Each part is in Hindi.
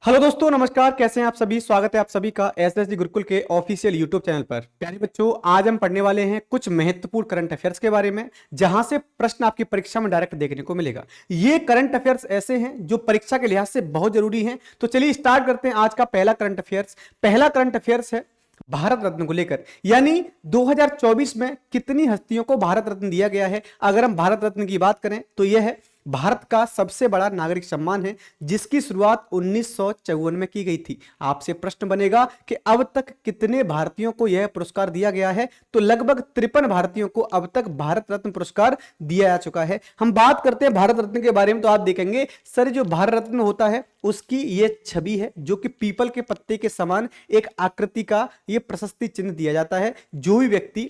हेलो दोस्तों, नमस्कार। कैसे हैं आप सभी? स्वागत है आप सभी का एसएसडी गुरुकुल के ऑफिशियल यूट्यूब चैनल पर। प्यारे बच्चों, आज हम पढ़ने वाले हैं कुछ महत्वपूर्ण करंट अफेयर्स के बारे में, जहां से प्रश्न आपकी परीक्षा में डायरेक्ट देखने को मिलेगा। ये करंट अफेयर्स ऐसे हैं जो परीक्षा के लिहाज से बहुत जरूरी हैं। तो चलिए स्टार्ट करते हैं आज का पहला करंट अफेयर्स। पहला करंट अफेयर्स है भारत रत्न को लेकर, यानी 2024 में कितनी हस्तियों को भारत रत्न दिया गया है। अगर हम भारत रत्न की बात करें तो यह है भारत का सबसे बड़ा नागरिक सम्मान है, जिसकी शुरुआत 1954 में की गई थी। आपसे प्रश्न बनेगा कि अब तक कितने भारतीयों को यह पुरस्कार दिया गया है, तो लगभग 53 भारतीयों को अब तक भारत रत्न पुरस्कार दिया जा चुका है। हम बात करते हैं भारत रत्न के बारे में, तो आप देखेंगे सर, जो भारत रत्न होता है उसकी ये छवि है, जो कि पीपल के पत्ते के समान एक आकृति का ये प्रशस्ति चिन्ह दिया जाता है जो भी व्यक्ति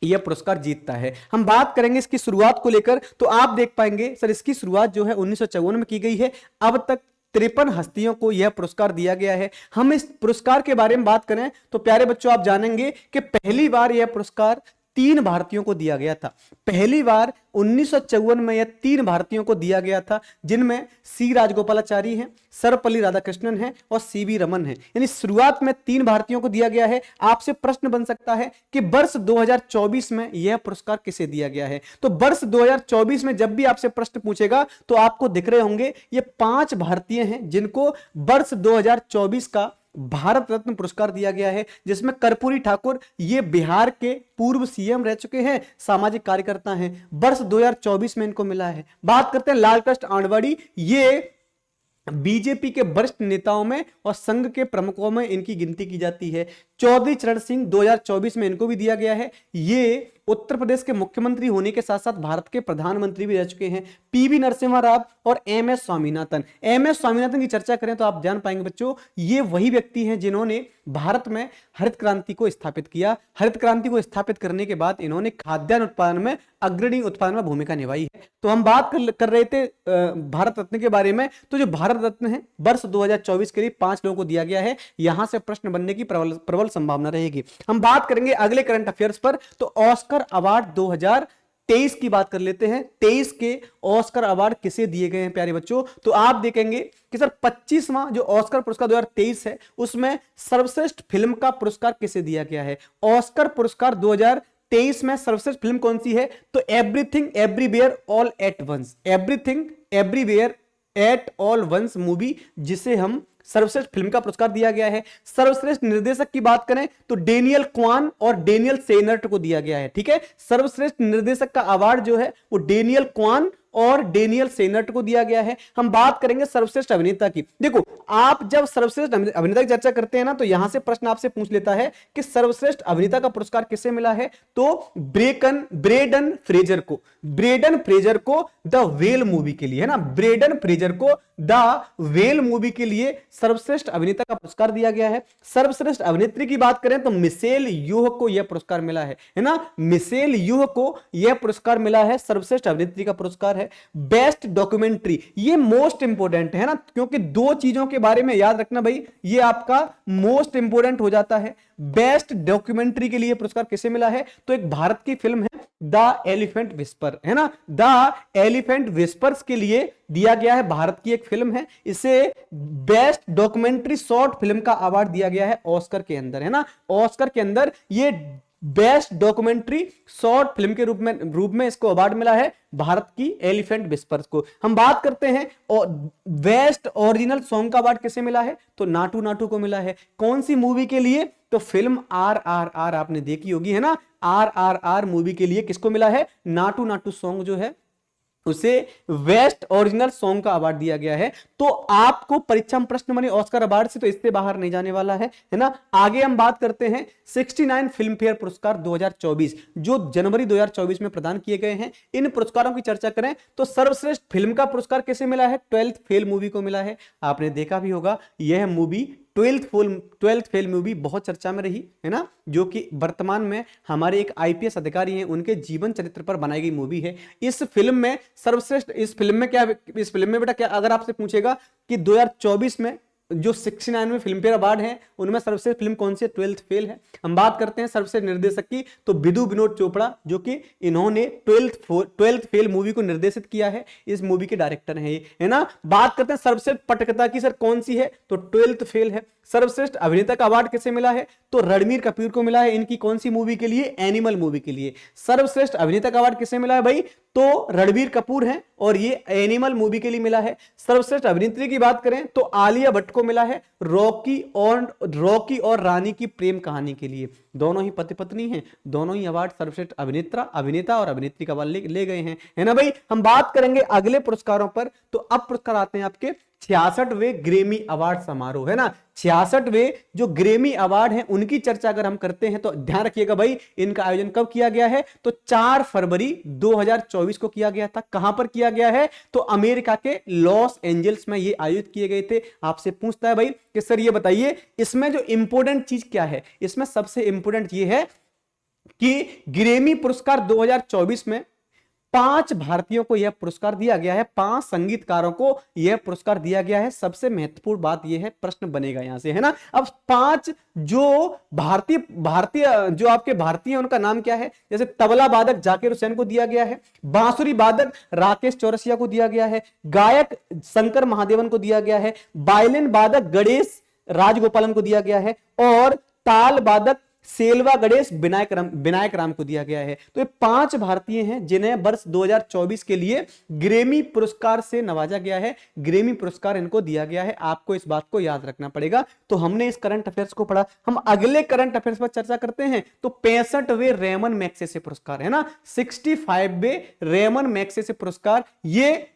यह पुरस्कार जीतता है। हम बात करेंगे इसकी शुरुआत को लेकर, तो आप देख पाएंगे सर, इसकी शुरुआत जो है 1954 में की गई है। अब तक 53 हस्तियों को यह पुरस्कार दिया गया है। हम इस पुरस्कार के बारे में बात करें तो प्यारे बच्चों, आप जानेंगे कि पहली बार यह पुरस्कार 3 भारतीयों को दिया गया था। पहली बार 1954 में यह 3 भारतीयों को दिया गया था, जिनमें सी राजगोपालाचारी हैं, सर्वपल्ली राधाकृष्णन हैं और सीवी रमन हैं। यानी शुरुआत में 3 भारतीयों को दिया गया है। आपसे प्रश्न बन सकता है कि वर्ष 2024 में यह पुरस्कार किसे दिया गया है। तो वर्ष 2024 में जब भी आपसे प्रश्न पूछेगा तो आपको दिख रहे होंगे ये 5 भारतीय हैं जिनको वर्ष 2024 का भारत रत्न पुरस्कार दिया गया है, जिसमें कर्पूरी ठाकुर ये बिहार के पूर्व सीएम रह चुके हैं, सामाजिक कार्यकर्ता हैं। वर्ष 2024 में इनको मिला है। बात करते हैं लाल कृष्ण आडवाणी, ये बीजेपी के वरिष्ठ नेताओं में और संघ के प्रमुखों में इनकी गिनती की जाती है। चौधरी चरण सिंह 2024 में इनको भी दिया गया है। ये उत्तर प्रदेश के मुख्यमंत्री होने के साथ साथ भारत के प्रधानमंत्री भी रह चुके हैं। पीवी नरसिम्हा राव और एमएस स्वामीनाथन। एमएस स्वामीनाथन की चर्चा करें तो आप जान पाएंगे बच्चों, ये वही व्यक्ति हैं जिन्होंने भारत में हरित क्रांति को स्थापित किया। हरित क्रांति को स्थापित करने के बाद इन्होंने खाद्यान्न उत्पादन में अग्रणी उत्पादन में भूमिका निभाई है। तो हम बात कर रहे थे भारत रत्न के बारे में। तो जो भारत रत्न है वर्ष 2024 के लिए 5 लोगों को दिया गया है। यहां से प्रश्न बनने की प्रबल संभावना रहेगी। हम बात करेंगे अगले करंट अफेयर्स पर, तो ऑस्कर अवार्ड 2023 की बात कर लेते हैं। 23 के ऑस्कर अवार्ड किसे दिए गए हैं प्यारे बच्चों? तो आप देखेंगे कि सर 25वां जो ऑस्कर पुरस्कार 2023 है, उसमें सर्वश्रेष्ठ फिल्म का पुरस्कार किसे दिया गया है? ऑस्कर पुरस्कार 2023 में सर्वश्रेष्ठ फिल्म कौन सी है? तो everything everywhere all at once, everything everywhere at all once movie, जिसे हम सर्वश्रेष्ठ फिल्म का पुरस्कार दिया गया है। सर्वश्रेष्ठ निर्देशक की बात करें तो डेनियल क्वान और डेनियल सेनर्ट को दिया गया है। ठीक है, सर्वश्रेष्ठ निर्देशक का अवार्ड जो है वो डेनियल क्वान और डेनियल सेनर्ट को दिया गया है। हम बात करेंगे सर्वश्रेष्ठ अभिनेता की। देखो, आप जब सर्वश्रेष्ठ अभिनेता की चर्चा करते हैं ना, तो यहां से प्रश्न आपसे पूछ लेता है कि सर्वश्रेष्ठ अभिनेता का पुरस्कार किसे मिला है? तो ब्रेडन फ्रेजर को, ब्रेडन फ्रेजर को द वेल मूवी के लिए, है ना, ब्रेडन फ्रेजर को द वेल मूवी के लिए सर्वश्रेष्ठ अभिनेता का पुरस्कार दिया गया है। सर्वश्रेष्ठ अभिनेत्री की बात करें तो मिशेल यूह को यह पुरस्कार मिला है ना, मिशेल यूह को यह पुरस्कार मिला है, सर्वश्रेष्ठ अभिनेत्री का पुरस्कार है। बेस्ट डॉक्यूमेंट्री, ये मोस्ट इंपोर्टेंट है ना, क्योंकि 2 चीजों के बारे में याद रखना भाई, ये आपका मोस्ट इंपोर्टेंट हो जाता है। बेस्ट डॉक्यूमेंट्री के लिए पुरस्कार किसे मिला है? तो एक भारत की फिल्म है द एलिफेंट विस्पर, है ना, द एलिफेंट विस्पर्स के लिए दिया गया है। भारत की एक फिल्म है, इसे बेस्ट डॉक्यूमेंट्री शॉर्ट फिल्म का अवार्ड दिया गया है ऑस्कर के अंदर, है ना, ऑस्कर के अंदर ये बेस्ट डॉक्यूमेंट्री शॉर्ट फिल्म के रूप में इसको अवार्ड मिला है भारत की एलिफेंट विस्पर्स को। हम बात करते हैं और बेस्ट ओरिजिनल सॉन्ग का अवार्ड किसे मिला है? तो नाटू नाटू को मिला है। कौन सी मूवी के लिए? तो फिल्म RRR आपने देखी होगी, है ना, RRR मूवी के लिए किसको मिला है? नाटू नाटू सॉन्ग जो है उसे बेस्ट ओरिजिनल सॉन्ग का अवार्ड दिया गया है। तो आपको परीक्षा में प्रश्न बने ऑस्कर अवार्ड से, तो इससे बाहर नहीं जाने वाला है ना। आगे हम बात करते हैं 69 फिल्म फेयर पुरस्कार 2024 जो जनवरी 2024 में प्रदान किए गए हैं। इन पुरस्कारों की चर्चा करें तो सर्वश्रेष्ठ फिल्म का पुरस्कार किसे मिला है? 12th फेल मूवी को मिला है। आपने देखा भी होगा यह मूवी 12th फेल मूवी बहुत चर्चा में रही, है ना, जो कि वर्तमान में हमारे एक आईपीएस अधिकारी हैं, उनके जीवन चरित्र पर बनाई गई मूवी है। इस फिल्म में सर्वश्रेष्ठ, इस फिल्म में बेटा क्या, अगर आपसे पूछेगा कि 2024 में जो 69 में फिल्म फेयर अवार्ड है उनमें सर्वश्रेष्ठ फिल्म कौन सी है? 12th फेल है। हम बात करते हैं सर्वश्रेष्ठ निर्देशक की, तो विदु विनोद चोपड़ा, जो कि इन्होंने 12th फेल मूवी को निर्देशित किया है, इस मूवी के डायरेक्टर हैं ये, है ना। बात करते हैं सर्वश्रेष्ठ पटकथा की, सर कौन सी है? तो 12th फेल है। सर्वश्रेष्ठ अभिनेता का अवार्ड किसे मिला है? तो रणबीर कपूर को मिला है, इनकी कौन सी मूवी के लिए? एनिमल मूवी के लिए। सर्वश्रेष्ठ अभिनेता का अवार्ड किसे मिला है भाई? तो रणबीर कपूर है और ये एनिमल मूवी के लिए मिला है। सर्वश्रेष्ठ अभिनेत्री की बात करें तो आलिया भट्ट को मिला है रॉकी और रानी की प्रेम कहानी के लिए। दोनों ही पति पत्नी हैं, दोनों ही अवार्ड सर्वश्रेष्ठ अभिनेता और अभिनेत्री का अवार्ड ले गए हैं, है ना भाई। हम बात करेंगे अगले पुरस्कारों पर, तो अब पुरस्कार आते हैं आपके 66वें ग्रेमी अवार्ड समारोह, है ना। 66वें जो ग्रेमी अवार्ड हैं उनकी चर्चा अगर हम करते हैं तो ध्यान रखिएगा भाई, इनका आयोजन कब किया गया है? तो 4 फरवरी 2024 को किया गया था। कहां पर किया गया है? तो अमेरिका के लॉस एंजल्स में ये आयोजित किए गए थे। आपसे पूछता है भाई कि सर ये बताइए इसमें जो इंपॉर्टेंट चीज क्या है? इसमें सबसे इंपॉर्टेंट ये है कि ग्रेमी पुरस्कार 2024 में 5 भारतीयों को यह पुरस्कार दिया गया है, 5 संगीतकारों को यह पुरस्कार दिया गया है। सबसे महत्वपूर्ण बात यह है, प्रश्न बनेगा यहां से, है ना। अब 5 जो भारतीय जो आपके भारतीय उनका नाम क्या है? जैसे तबला वादक जाकिर हुसैन को दिया गया है, बांसुरी वादक राकेश चौरसिया को दिया गया है, गायक शंकर महादेवन को दिया गया है, वायलिन वादक गणेश राजगोपालन को दिया गया है और ताल वादक सेल्वा गणेश विनायक राम को दिया गया है। तो ये 5 भारतीय हैं जिन्हें वर्ष 2024 के लिए ग्रेमी पुरस्कार से नवाजा गया है, ग्रेमी पुरस्कार इनको दिया गया है। आपको इस बात को याद रखना पड़ेगा। तो हमने इस करंट अफेयर्स को पढ़ा, हम अगले करंट अफेयर्स पर चर्चा करते हैं। तो 65वें रेमन मैग्सेसे पुरस्कार, है ना, 65वें रेमन मैग्सेसे पुरस्कार, ये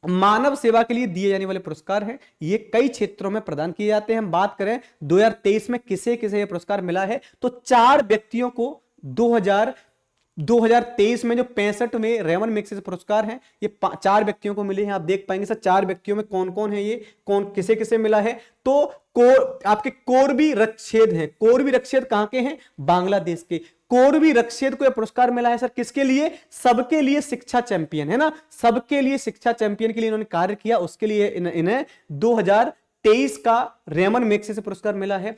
मानव सेवा के लिए दिए जाने वाले पुरस्कार हैं। ये कई क्षेत्रों में प्रदान किए जाते हैं। हम बात करें 2023 में किसे किसे ये पुरस्कार मिला है, तो 4 व्यक्तियों को 2023 में जो 65वें रेमन मैग्सेसे पुरस्कार हैं, ये 4 व्यक्तियों को मिले हैं। आप देख पाएंगे सर 4 व्यक्तियों में कौन कौन है, ये कौन किसे किसे मिला है? तो आपके कोरबी रक्षेद हैं। कोरबी रक्षेद कहां के हैं? बांग्लादेश के। कोरबी रक्षेद को यह पुरस्कार मिला है सर किसके लिए? सबके लिए शिक्षा चैंपियन, है ना, सबके लिए शिक्षा चैंपियन के लिए इन्होंने कार्य किया, उसके लिए इन्हें 2023 का रेमन मैग्सेसे पुरस्कार मिला है।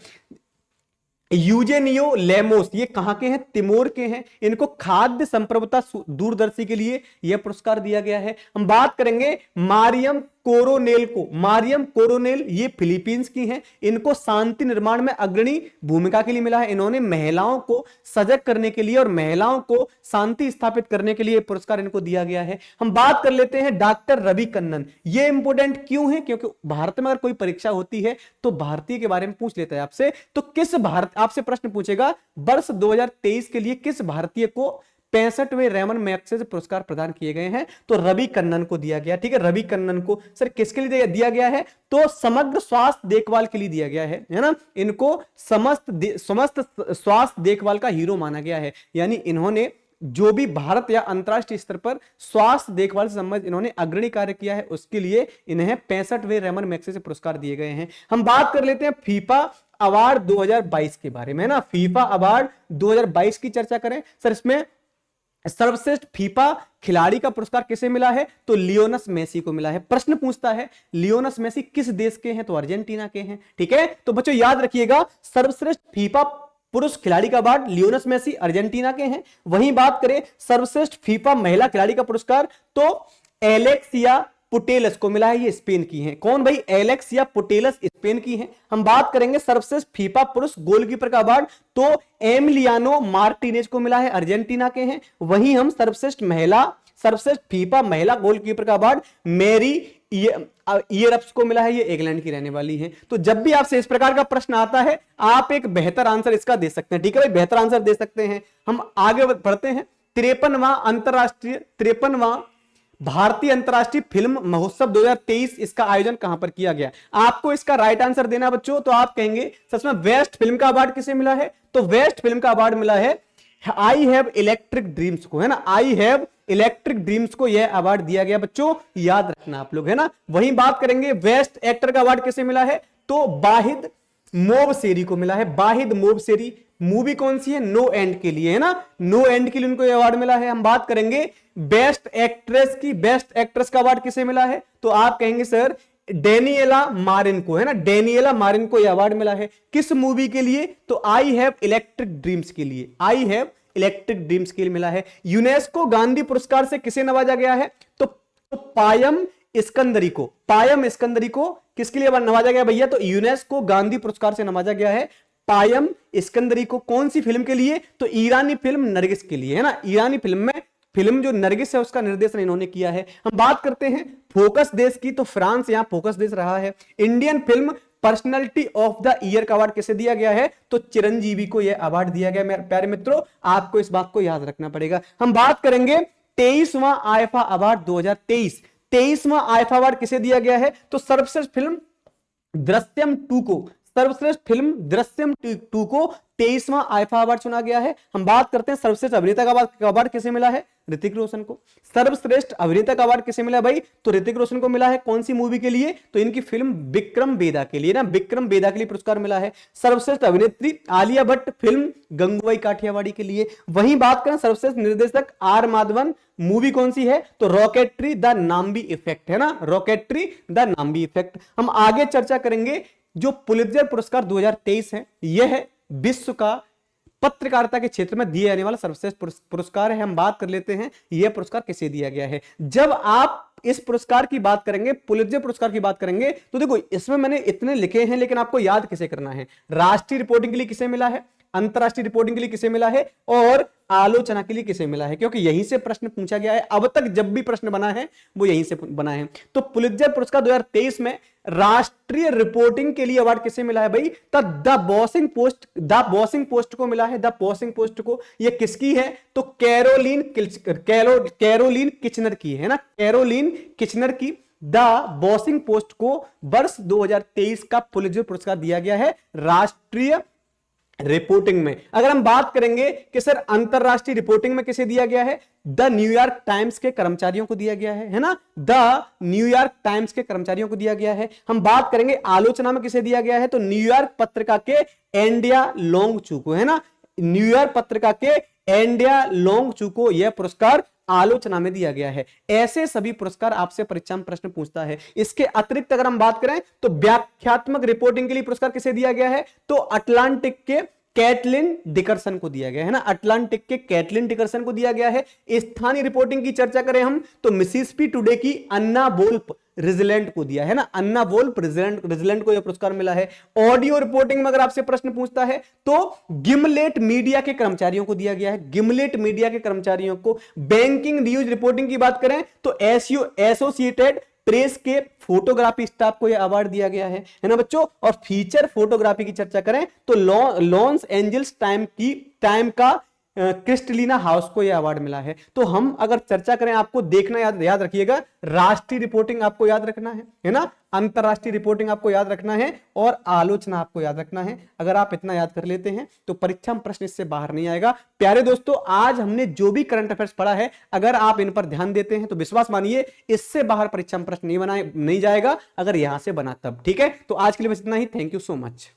यूजेनियो लेमोस, ये कहां के हैं? तिमोर के हैं। इनको खाद्य संप्रभुता दूरदर्शी के लिए यह पुरस्कार दिया गया है। हम बात करेंगे मारियम कोरोनेल को। मारियम कोरोनेल ये फिलीपींस की हैं। इनको शांति निर्माण में अग्रणी भूमिका के लिए मिला है। इन्होंने महिलाओं को सजग करने के लिए और महिलाओं को शांति स्थापित करने के लिए पुरस्कार इनको दिया गया है। हम बात कर लेते हैं डॉक्टर रवि कन्नन। ये इंपोर्टेंट क्यों है? क्योंकि भारत में अगर कोई परीक्षा होती है तो भारतीय के बारे में पूछ लेता है आपसे। तो किस आपसे प्रश्न पूछेगा वर्ष 2023 के लिए किस भारतीय को 65वें रेमन मैग्सेसे पुरस्कार प्रदान किए गए हैं? तो रवि कन्नन को दिया गया। ठीक है, रवि कन्नन को सर किसके लिए दिया गया है? तो समग्र स्वास्थ्य देखभाल के लिए दिया गया है ना। इनको समस्त स्वास्थ्य देखभाल का हीरो माना गया है। यानी इन्होंने जो भी भारत या अंतरराष्ट्रीय स्तर पर स्वास्थ्य देखभाल से संबंधित इन्होंने अग्रणी कार्य किया है, उसके लिए इन्हें 65वें रेमन मैग्सेसे पुरस्कार दिए गए हैं। हम बात कर लेते हैं फीफा अवार्ड 2022 के बारे में, ना। फीफा अवार्ड 2022 की चर्चा करें सर, इसमें सर्वश्रेष्ठ फीफा खिलाड़ी का पुरस्कार किसे मिला है? तो लियोनस मेसी को मिला है। प्रश्न पूछता है लियोनस मेसी किस देश के हैं? तो अर्जेंटीना के हैं। ठीक है, तो बच्चों याद रखिएगा, सर्वश्रेष्ठ फीफा पुरुष खिलाड़ी का अवार्ड लियोनस मेसी अर्जेंटीना के हैं। वहीं बात करें सर्वश्रेष्ठ फीफा महिला खिलाड़ी का पुरस्कार, तो एलेक्सिया पुटेलस को मिला है। ये स्पेन की हैं। कौन भाई? एलेक्सिया पुटेलस स्पेन की हैं। हम बात करेंगे सर्वश्रेष्ठ फीफा पुरुष गोलकीपर का अवार्ड, तो एमिलियानो मार्टिनेज को मिला है, अर्जेंटीना के हैं। वहीं हम सर्वश्रेष्ठ फीफा महिला गोलकीपर का अवार्ड मैरी ईयरप्स को मिला है। ये इंग्लैंड की रहने वाली हैं। तो जब भी आपसे इस प्रकार का प्रश्न आता है, आप एक बेहतर आंसर इसका दे सकते हैं। ठीक है भाई, बेहतर आंसर दे सकते हैं। हम आगे बढ़ते हैं। 53वां भारतीय अंतरराष्ट्रीय फिल्म महोत्सव 2023, इसका आयोजन कहां पर किया गया? आपको इसका राइट आंसर देना बच्चों। तो आप कहेंगे सच में बेस्ट फिल्म का अवार्ड किसे मिला है? तो बेस्ट फिल्म का अवार्ड मिला है आई हैव इलेक्ट्रिक ड्रीम्स को, है ना। आई हैव इलेक्ट्रिक ड्रीम्स को यह अवार्ड दिया गया बच्चों, याद रखना आप लोग, है ना। वहीं बात करेंगे बेस्ट एक्टर का अवार्ड किसे मिला है? तो वाहिद मोबसेरी को मिला है। वाहिद मोबसेरी मूवी कौन सी है? नो एंड के लिए, है ना। नो एंड के लिए उनको यह अवार्ड मिला है। हम बात करेंगे बेस्ट एक्ट्रेस की। बेस्ट एक्ट्रेस का अवार्ड किसे मिला है? तो आप कहेंगे सर डेनिएला मारिन को, है ना, डेनिएला मारिन को यह अवार्ड मिला है किस मूवी के लिए? तो आई हैव इलेक्ट्रिक ड्रीम्स के लिए, आई हैव इलेक्ट्रिक ड्रीम्स के लिए मिला है। यूनेस्को गांधी पुरस्कार से किसे नवाजा गया है? तो पायम इस्कंदरी को, पायम इस्कंदरी को किसके लिए नवाजा गया भैया? तो यूनेस्को गांधी पुरस्कार से नवाजा गया है पायम इस्कंदरी को। कौन सी फिल्म के लिए? तो ईरानी फिल्म नरगिस के लिए, है ना, ईरानी फिल्म में, फिल्म जो नरगिस है उसका निर्देशन इन्होंने किया है। हम बात करते हैं फोकस देश की, तो फ्रांस यहां फोकस देश रहा है। Indian film personality of the year का अवार्ड किसे दिया गया है? तो चिरंजीवी को यह अवार्ड दिया गया। मेरे प्यारे मित्रों, आपको इस बात को याद रखना पड़ेगा। हम बात करेंगे 23वां आईफा अवार्ड 2023, 23वां आईफा अवार्ड किसे दिया गया है? तो सर्वश्रेष्ठ फिल्म दृश्यम 2 को, सर्वश्रेष्ठ फिल्म दृश्यम 2 को 23वां आईफा अवार्ड चुना गया है। हम बात करते हैं सर्वश्रेष्ठ अभिनेता का अवार्ड किसे मिला है? ऋतिक रोशन को। सर्वश्रेष्ठ अभिनेता का अवार्ड किसे मिला भाई? तो ऋतिक रोशन को मिला है। कौन सी मूवी के लिए? तो इनकी फिल्म विक्रम बेदा के लिए ना, विक्रम बेदा के लिए पुरस्कार मिला है। सर्वश्रेष्ठ अभिनेत्री आलिया भट्ट फिल्म गंगूबाई काठियावाड़ी के लिए। वहीं बात करें सर्वश्रेष्ठ निर्देशक आर माधवन, मूवी कौन सी है? तो रॉकेट्री द नाम्बी इफेक्ट, है ना, रॉकेट्री द नाम्बी इफेक्ट। हम आगे चर्चा करेंगे जो पुलित्जर पुरस्कार 2023 है, यह है विश्व का पत्रकारिता के क्षेत्र में दिए जाने वाला सर्वश्रेष्ठ पुरस्कार है। हम बात कर लेते हैं यह पुरस्कार किसे दिया गया है। जब आप इस पुरस्कार की बात करेंगे, पुलित्जर पुरस्कार की बात करेंगे, तो देखो इसमें मैंने इतने लिखे हैं, लेकिन आपको याद किसे करना है? राष्ट्रीय रिपोर्टिंग के लिए किसे मिला है, अंतरराष्ट्रीय रिपोर्टिंग के लिए किसे मिला है, और आलोचना के लिए किसे मिला है, क्योंकि यहीं से प्रश्न पूछा गया है। अब तक जब भी प्रश्न बना है वो यहीं से बना है। तो पुलित्जर पुरस्कार 2023 में राष्ट्रीय रिपोर्टिंग के लिए अवार्ड किसे मिला है भाई? The bossing post, the bossing post को मिला है, द बॉसिंग पोस्ट को। ये किसकी है? तो कैरोलीन किचनर की है ना, कैरोलीन किचनर की द बॉसिंग पोस्ट को वर्ष 2023 का पुलित्जर पुरस्कार दिया गया है राष्ट्रीय रिपोर्टिंग में। अगर हम बात करेंगे कि सर अंतरराष्ट्रीय रिपोर्टिंग में किसे दिया गया है? द न्यूयॉर्क टाइम्स के कर्मचारियों को दिया गया है ना, द न्यूयॉर्क टाइम्स के कर्मचारियों को दिया गया है। हम बात करेंगे आलोचना में किसे दिया गया है? तो न्यूयॉर्क पत्रिका के एंडिया लोंगचू को, है ना, न्यूयॉर्क पत्रिका के एंडिया लोंगचू को यह पुरस्कार आलोचना में दिया गया है। ऐसे सभी पुरस्कार आपसे परीक्षा में प्रश्न पूछता है। इसके अतिरिक्त अगर हम बात करें तो व्याख्यात्मक रिपोर्टिंग के लिए पुरस्कार किसे दिया गया है? तो अटलांटिक के कैटलिन डिकरसन को दिया गया है ना, अटलांटिक के कैटलिन डिकरसन को दिया गया है। स्थानीय रिपोर्टिंग की चर्चा करें हम तो मिसिसिपी टुडे की अन्ना वोल्फ रिजलेंट को दिया है ना, अन्ना वोल्फ रिजलेंट को यह पुरस्कार मिला है। ऑडियो रिपोर्टिंग में अगर आपसे प्रश्न पूछता है तो गिमलेट मीडिया के कर्मचारियों को दिया गया है, गिमलेट मीडिया के कर्मचारियों को। बैंकिंग न्यूज रिपोर्टिंग की बात करें तो एसोसिएटेड प्रेस के फोटोग्राफी स्टाफ को यह अवार्ड दिया गया है ना बच्चों। और फीचर फोटोग्राफी की चर्चा करें तो लॉस एंजल्स टाइम का क्रिस्टलिना हाउस को यह अवार्ड मिला है। तो हम अगर चर्चा करें, आपको देखना याद रखिएगा, राष्ट्रीय रिपोर्टिंग आपको याद रखना है ना, अंतरराष्ट्रीय रिपोर्टिंग आपको याद रखना है, और आलोचना आपको याद रखना है। अगर आप इतना याद कर लेते हैं तो परीक्षा में प्रश्न इससे बाहर नहीं आएगा। प्यारे दोस्तों, आज हमने जो भी करंट अफेयर्स पढ़ा है, अगर आप इन पर ध्यान देते हैं तो विश्वास मानिए इससे बाहर परीक्षा में प्रश्न नहीं जाएगा, अगर यहां से बना तब। ठीक है, तो आज के लिए बस इतना ही। Thank you so much.